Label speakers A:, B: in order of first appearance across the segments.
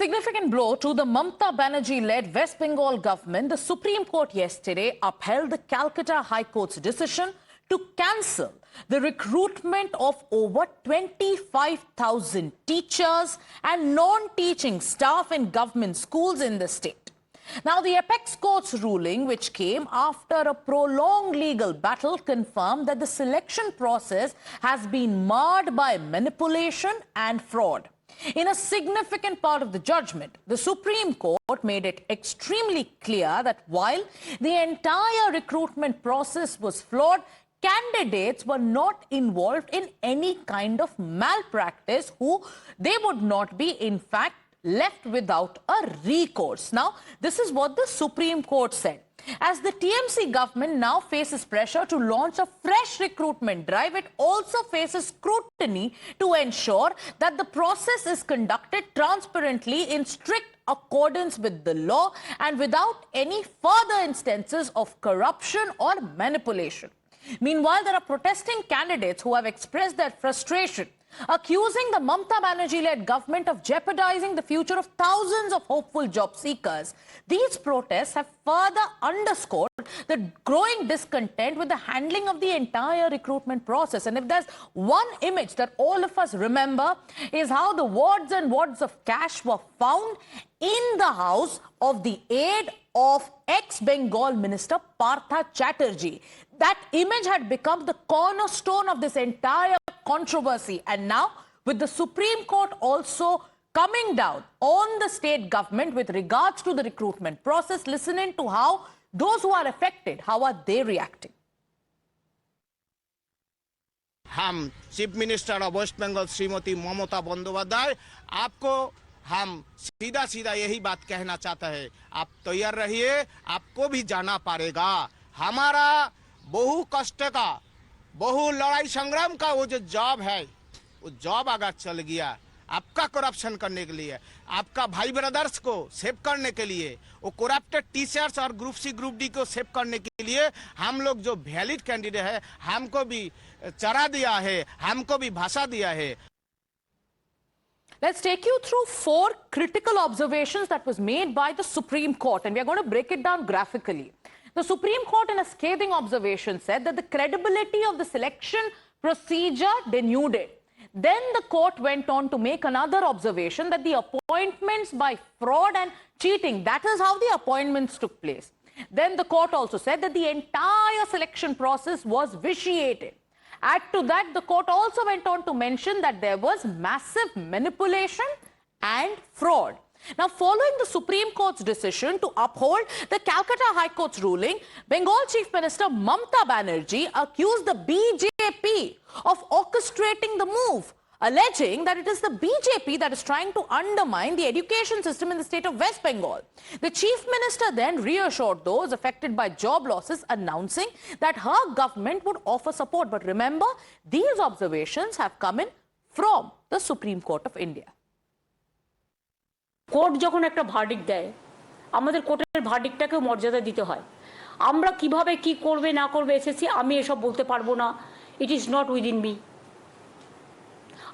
A: Significant blow to the Mamata Banerjee-led West Bengal government. The Supreme Court yesterday upheld the Calcutta High Court's decision to cancel the recruitment of over 25,000 teachers and non-teaching staff in government schools in the state. Now, the apex court's ruling, which came after a prolonged legal battle, confirmed that the selection process has been marred by manipulation and fraud. In a significant part of the judgment, the Supreme Court made it extremely clear that while the entire recruitment process was flawed, candidates were not involved in any kind of malpractice, they would not be, in fact, left without a recourse. Now, this is what the Supreme Court said. As the TMC government now faces pressure to launch a fresh recruitment drive, it also faces scrutiny to ensure that the process is conducted transparently in strict accordance with the law and without any further instances of corruption or manipulation. Meanwhile, there are protesting candidates who have expressed their frustration, accusing the Mamata Banerjee-led government of jeopardizing the future of thousands of hopeful job seekers. These protests have further underscored the growing discontent with the handling of the entire recruitment process. And if there's one image that all of us remember, is how the wads and wads of cash were found in the house of the aide of ex-Bengal Minister Partha Chatterjee. That image had become the cornerstone of this entire controversy. And now, with the Supreme Court also coming down on the state government with regards to the recruitment process, listen in to how those who are affected, how are they reacting?
B: हम chief minister of West Bengal Shrimati Mamata Bandopadhyay आपको हम सीधा सीधा यही बात कहना चाहते हैं, आप तैयार रहिए, आपको भी जाना पड़ेगा। हमारा बहु कष्ट का, बहु लड़ाई संग्राम का वो जो जॉब है, वो जॉब अगर चल गया आपका करप्शन करने के लिए, आपका भाई ब्रदर्स को सेव करने के लिए, वो करप्टेड टीचर्स और ग्रुप सी ग्रुप डी को सेव करने के लिए हम लोग जो वैलिड कैंडिडेट है, हमको भी चरा दिया है, हमको भी भाषा दिया है।
A: Let's take you through 4 critical observations that was made by the Supreme Court, and we are going to break it down graphically. The Supreme Court, in a scathing observation, said that the credibility of the selection procedure denuded. Then the court went on to make another observation that the appointments by fraud and cheating, that is how the appointments took place. Then the court also said that the entire selection process was vitiated. Add to that, the court also went on to mention that there was massive manipulation and fraud. Now, following the Supreme Court's decision to uphold the Calcutta High Court's ruling, Bengal Chief Minister Mamata Banerjee accused the BJP of orchestrating the move, alleging that it is the BJP that is trying to undermine the education system in the state of West Bengal. The Chief Minister then reassured those affected by job losses, announcing that her government would offer support. But remember, these observations have come in from the Supreme Court of India.
C: Court যখন একটা verdict দেয়, আমাদের কোর্টের ভার্ডিক্টটাকে মর্যাদা দিতে হয়। আমরা কিভাবে কি করবে না করবে এসএসসি, আমি এসব বলতে পারবো না। It is not within me.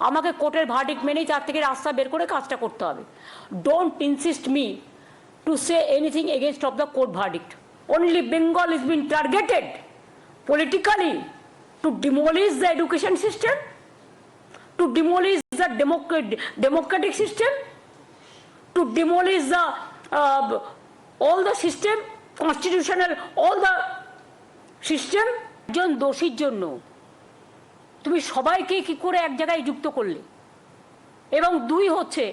C: আমাকে কোর্টের ভার্ডিক্ট মেনেই তার থেকে রাস্তা বের করে কাজটা করতে হবে। Don't insist me to say anything against of the court verdict. Only Bengal is bin targeted politically to demolish the education system, to demolish the democratic system, to demolish the all the system, constitutional, all the system. একজন দোষীর জন্য তুমি সবাইকে কি করে এক জায়গায় যুক্ত করলে? এবং 2 হচ্ছে,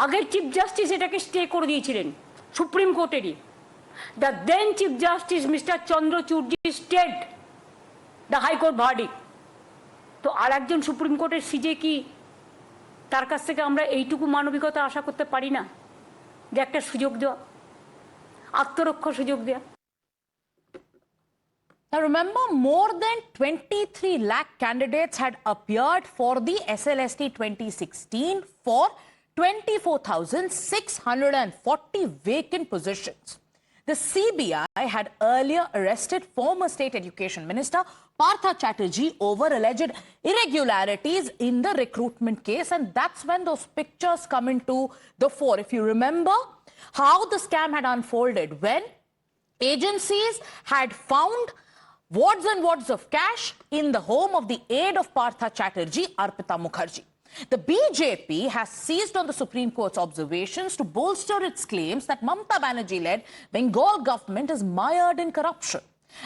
C: আগের চিফ জাস্টিস এটাকে স্টে করে দিয়েছিলেন সুপ্রিম কোর্টেরই। The then chief justice mister Chandrachudji stayed the high court verdict. তো আর একজন সুপ্রিম কোর্টের সিজে কি তার কাছ থেকে আমরা এইটুকু মানবিকতা আশা করতে পারি না যে একটা সুযোগ দেওয়া, আত্মরক্ষার সুযোগ দেওয়া?
A: Now remember, more than 23 lakh candidates had appeared for the SLST 2016 for 24,640 vacant positions. The CBI had earlier arrested former State Education Minister Partha Chatterjee over alleged irregularities in the recruitment case, and that's when those pictures come into the fore. If you remember how the scam had unfolded, when agencies had found wads and wads of cash in the home of the aide of Partha Chatterjee, Arpita Mukherjee. The BJP has seized on the Supreme Court's observations to bolster its claims that Mamata Banerjee-led Bengal government is mired in corruption.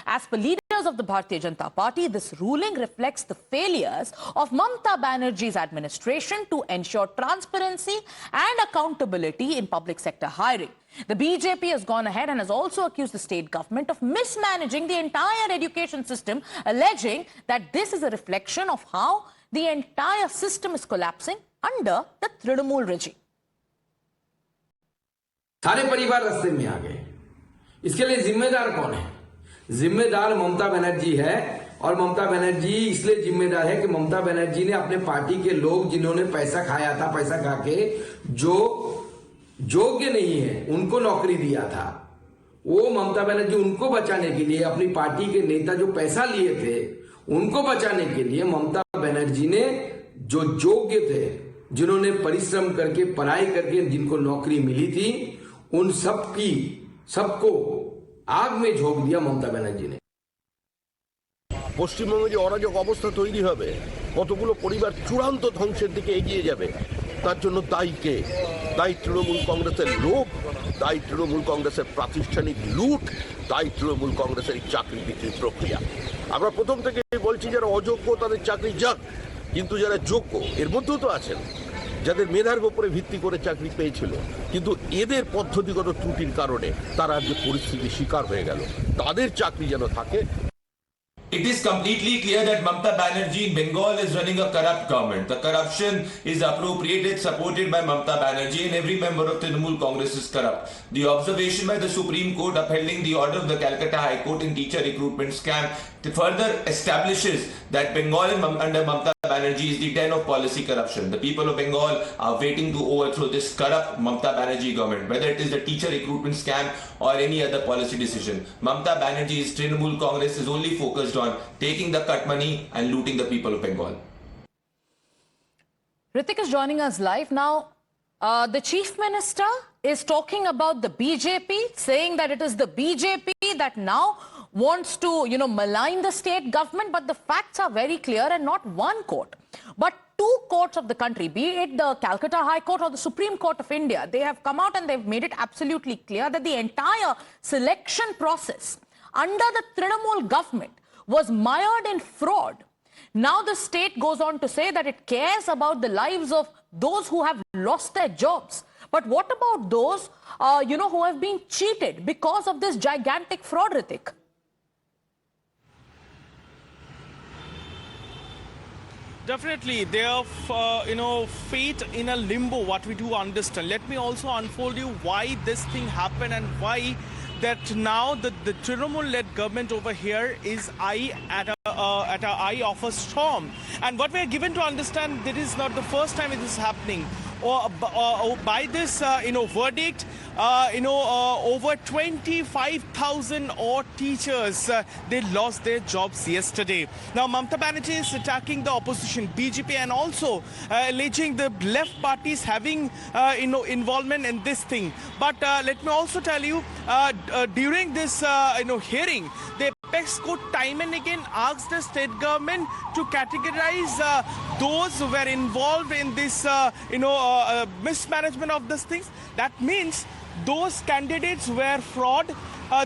A: As per leaders of the Bharatiya Janata Party, this ruling reflects the failures of Mamata Banerjee's administration to ensure transparency and accountability in public sector hiring. The BJP has gone ahead and has also accused the state government of mismanaging the entire education system, alleging that this is a reflection of how the entire system is collapsing under the Trinamool regime.
D: सारे परिवार रास्ते में आ गए। इसके लिए जिम्मेदार कौन है? जिम्मेदार ममता बनर्जी है, और ममता बनर्जी इसलिए जिम्मेदार है कि ममता बनर्जी ने अपने पार्टी के लोग जिन्होंने पैसा खाया था, पैसा खा के जो योग्य नहीं है उनको नौकरी दिया था, वो ममता बनर्जी उनको बचाने के लिए, अपनी पार्टी के नेता जो पैसा लिए थे उनको बचाने के लिए ममता बनर्जी ने जो योग्य थे, जिन्होंने परिश्रम करके पढ़ाई करके जिनको नौकरी मिली थी, उन सबको आग में झोंक दिया ममता बनर्जी ने।
E: পশ্চিমবঙ্গে যে অরাজক অবস্থা তৈরি হবে, কতগুলো পরিবার চূড়ান্ত ধ্বংসের দিকে এগিয়ে যাবে, তার জন্য দায়ী কে? দায়ী তৃণমূল কংগ্রেসের লোভ, দায়ী তৃণমূল কংগ্রেসের প্রাতিষ্ঠানিক লুট, দায়ী তৃণমূল কংগ্রেসের চাকরি বিক্রির প্রক্রিয়া। আমরা প্রথম থেকে বলছি যারা অযোগ্য তাদের চাকরি যাক, কিন্তু যারা যোগ্য এর মধ্যেও তো আছেন যাদের মেধার উপরে ভিত্তি করে চাকরি পেয়েছিল, কিন্তু এদের পদ্ধতিগত ত্রুটির কারণে তারা যে পরিস্থিতির শিকার হয়ে গেল, তাদের চাকরি যেন থাকে।
F: It is completely clear that Mamata Banerjee in Bengal is running a corrupt government. The corruption is appropriated, supported by Mamata Banerjee, and every member of Trinamool Congress is corrupt. The observation by the Supreme Court upholding the order of the Calcutta High Court in teacher recruitment scam further establishes that Bengal under Mamata Banerjee is the den of policy corruption. The people of Bengal are waiting to overthrow this corrupt Mamata Banerjee government, whether it is the teacher recruitment scam or any other policy decision. Mamata Banerjee's Trinamool Congress is only focused on taking the cut money and looting the people of Bengal.
A: Ritik is joining us live now. The Chief Minister is talking about the BJP, saying that it is the BJP that now wants to, malign the state government, but the facts are very clear, and not one court, but two courts of the country, be it the Calcutta High Court or the Supreme Court of India, they have come out and they've made it absolutely clear that the entire selection process under the Trinamool government was mired in fraud. Now the state goes on to say that it cares about the lives of those who have lost their jobs. But what about those, who have been cheated because of this gigantic fraud, Ritik?
B: Definitely, their fate in a limbo, what we do understand. Let me also unfold you why this thing happened and why that now the Trinamool-led government over here is at a eye of a storm. And what we are given to understand, this is not the first time it is happening. By this, verdict, over 25,000 odd teachers, they lost their jobs yesterday. Now, Mamata Banerjee is attacking the opposition, BJP, and also alleging the left parties having, involvement in this thing. But let me also tell you, during this, hearing, the Apex Court time and again asked the state government to categorize those who were involved in this, mismanagement of these things. That means those candidates were fraud.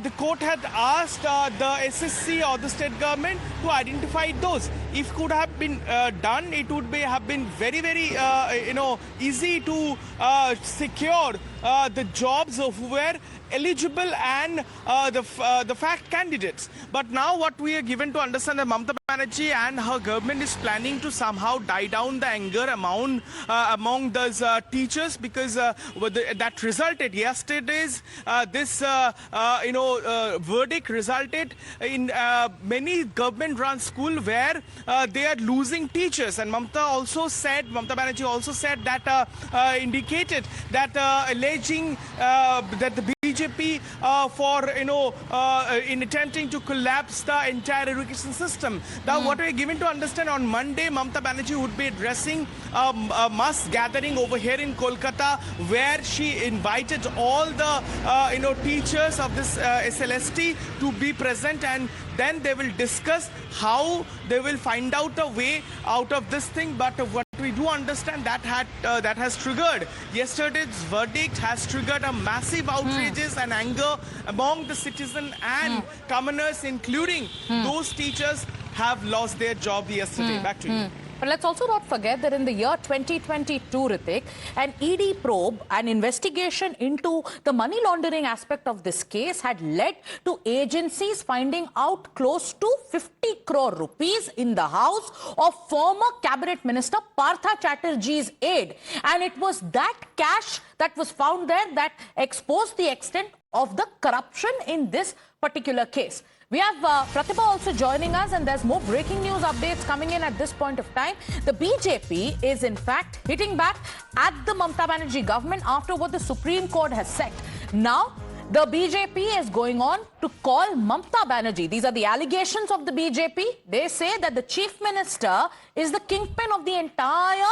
B: The court had asked the SSC or the state government to identify those. If could have been done, it would have been very, very, easy to secure the jobs of who were eligible and the fact candidates. But now what we are given to understand that Mamata Banerjee and her government is planning to somehow die down the anger among those teachers, because that resulted yesterday's this verdict resulted in many government-run schools where they are losing teachers. And Mamata Banerjee also said that indicated that alleging that the BJP BJP for in attempting to collapse the entire education system. Now, what we're given to understand on Monday, Mamata Banerjee would be addressing a mass gathering over here in Kolkata, where she invited all the teachers of this SLST to be present, and then they will discuss how they will find out a way out of this thing. But what we do understand that has triggered yesterday's verdict, has triggered a massive outrages and anger among the citizen and commoners, including those teachers have lost their job yesterday. Back to you.
A: But let's also not forget that in the year 2022, Ritik, an ED probe, an investigation into the money laundering aspect of this case had led to agencies finding out close to 50 crore rupees in the house of former cabinet minister Partha Chatterjee's aide. And it was that cash that was found there that exposed the extent of the corruption in this particular case. We have Pratibha also joining us, and there's more breaking news updates coming in at this point of time. The BJP is in fact hitting back at the Mamata Banerjee government after what the Supreme Court has said. Now, the BJP is going on to call Mamata Banerjee. These are the allegations of the BJP. They say that the chief minister is the kingpin of the entire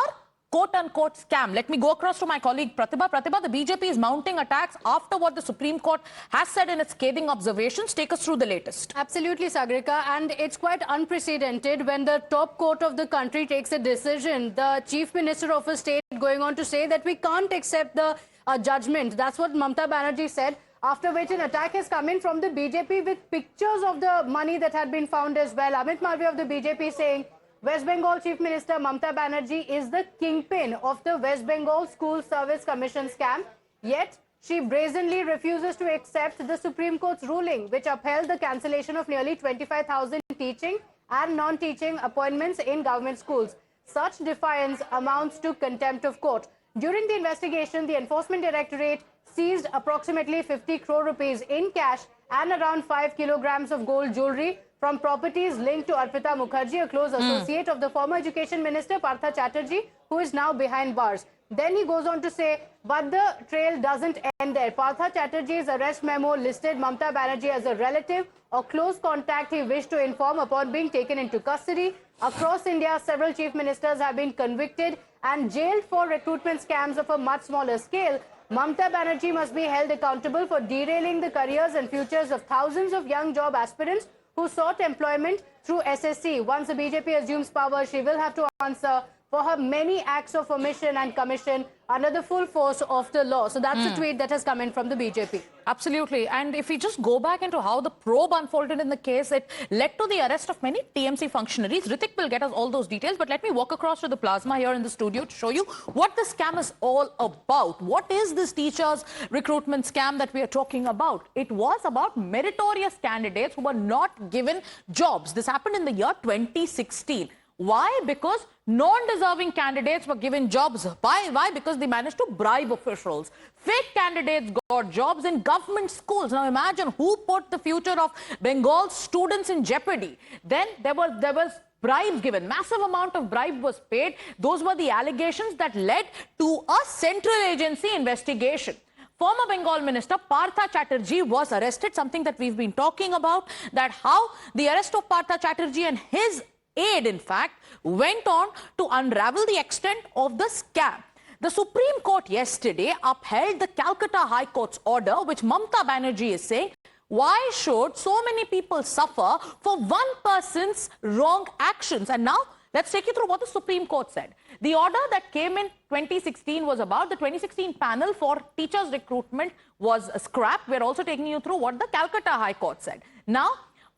A: quote-unquote scam. Let me go across to my colleague Pratibha. Pratibha, the BJP is mounting attacks after what the Supreme Court has said in its scathing observations. Take us through the latest.
G: Absolutely, Sagrika, and it's quite unprecedented when the top court of the country takes a decision. The chief minister of a state going on to say that we can't accept the judgment. That's what Mamata Banerjee said, after which an attack has come in from the BJP with pictures of the money that had been found as well. Amit Malviya of the BJP saying West Bengal Chief Minister Mamata Banerjee is the kingpin of the West Bengal School Service Commission scam, yet she brazenly refuses to accept the Supreme Court's ruling, which upheld the cancellation of nearly 25,000 teaching and non-teaching appointments in government schools. Such defiance amounts to contempt of court. During the investigation, the Enforcement Directorate seized approximately 50 crore rupees in cash and around 5 kilograms of gold jewelry from properties linked to Arpita Mukherjee, a close associate of the former Education Minister Partha Chatterjee, who is now behind bars. Then he goes on to say, but the trail doesn't end there. Partha Chatterjee's arrest memo listed Mamata Banerjee as a relative or close contact he wished to inform upon being taken into custody. Across India, several chief ministers have been convicted and jailed for recruitment scams of a much smaller scale. Mamata Banerjee must be held accountable for derailing the careers and futures of thousands of young job aspirants who sought employment through SSC. Once the BJP assumes power, she will have to answer for her many acts of omission and commission under the full force of the law. So that's a tweet that has come in from the BJP.
A: Absolutely. And if we just go back into how the probe unfolded in the case, it led to the arrest of many TMC functionaries. Ritik will get us all those details, but let me walk across to the plasma here in the studio to show you what the scam is all about. What is this teachers recruitment scam that we are talking about? It was about meritorious candidates who were not given jobs. This happened in the year 2016. Why? Because non-deserving candidates were given jobs. Why? Because they managed to bribe officials. Fake candidates got jobs in government schools. Now imagine who put the future of Bengal students in jeopardy. Then there was bribes given. Massive amount of bribe was paid. Those were the allegations that led to a central agency investigation. Former Bengal Minister Partha Chatterjee was arrested, something that we've been talking about, that how the arrest of Partha Chatterjee and his aide, in fact, went on to unravel the extent of the scam. The Supreme Court yesterday upheld the Calcutta High Court's order, which Mamata Banerjee is saying, why should so many people suffer for one person's wrong actions? And now, let's take you through what the Supreme Court said. The order that came in 2016 was about the 2016 panel for teachers' recruitment was scrapped. We're also taking you through what the Calcutta High Court said. Now,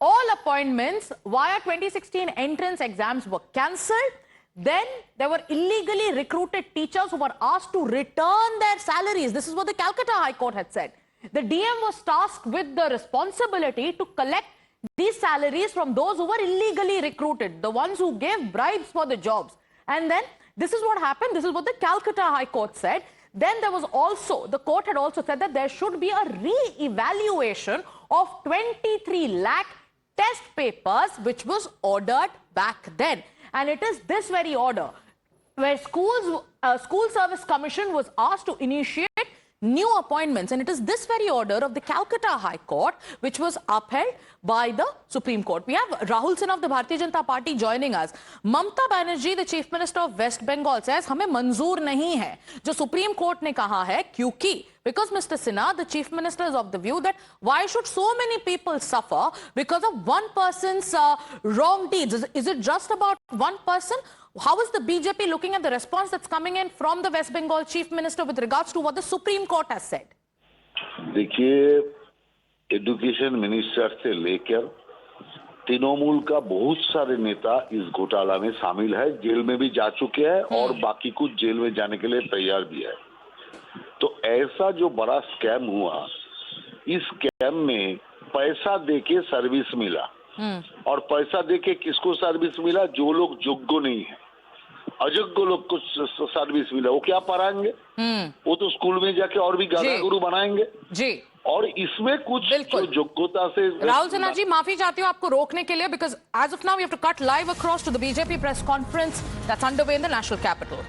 A: all appointments via 2016 entrance exams were cancelled. Then there were illegally recruited teachers who were asked to return their salaries. This is what the Calcutta High Court had said. The DM was tasked with the responsibility to collect these salaries from those who were illegally recruited, the ones who gave bribes for the jobs. And then this is what happened. This is what the Calcutta High Court said. Then there was also, the court had also said that there should be a re-evaluation of 23 lakh test papers, which was ordered back then. And it is this very order where School Service Commission was asked to initiate new appointments, and it is this very order of the Calcutta High Court which was upheld by the Supreme Court. We have Rahul Sinha of the Bharatiya Janata Party joining us. Mamta Banerjee, the Chief Minister of West Bengal, says हमें मंजूर नहीं है जो Supreme Court ने कहा है, क्योंकि because Mr. Sinha, the Chief Minister, is of the view that why should so many people suffer because of one person's wrong deeds? Is it just about one person? How is the BJP looking at the response that's coming in from the West Bengal Chief Minister with regards to what the Supreme Court has said?
H: देखिए, education minister से लेकर तृणमूल का बहुत सारे नेता इस घोटाला में शामिल है, जेल में भी जा चुके हैं और बाकी कुछ जेल में जाने के लिए तैयार भी है। तो ऐसा जो बड़ा स्कैम हुआ, इस स्कैम में पैसा देके सर्विस मिला, और पैसा देके किसको सर्विस मिला? जो लोग योग्य नहीं है, अयोग्य लोग को सर्विस मिला। वो क्या पढ़ाएंगे? वो तो स्कूल में जाके और भी गाना गुरु बनाएंगे
A: जी।
H: और इसमें कुछ जो योग्यता से
A: राहुल सिन्हा जी, माफी चाहती हूँ आपको रोकने के लिए, because as of now we have to cut live across to the BJP press conference that's underway in the national capital.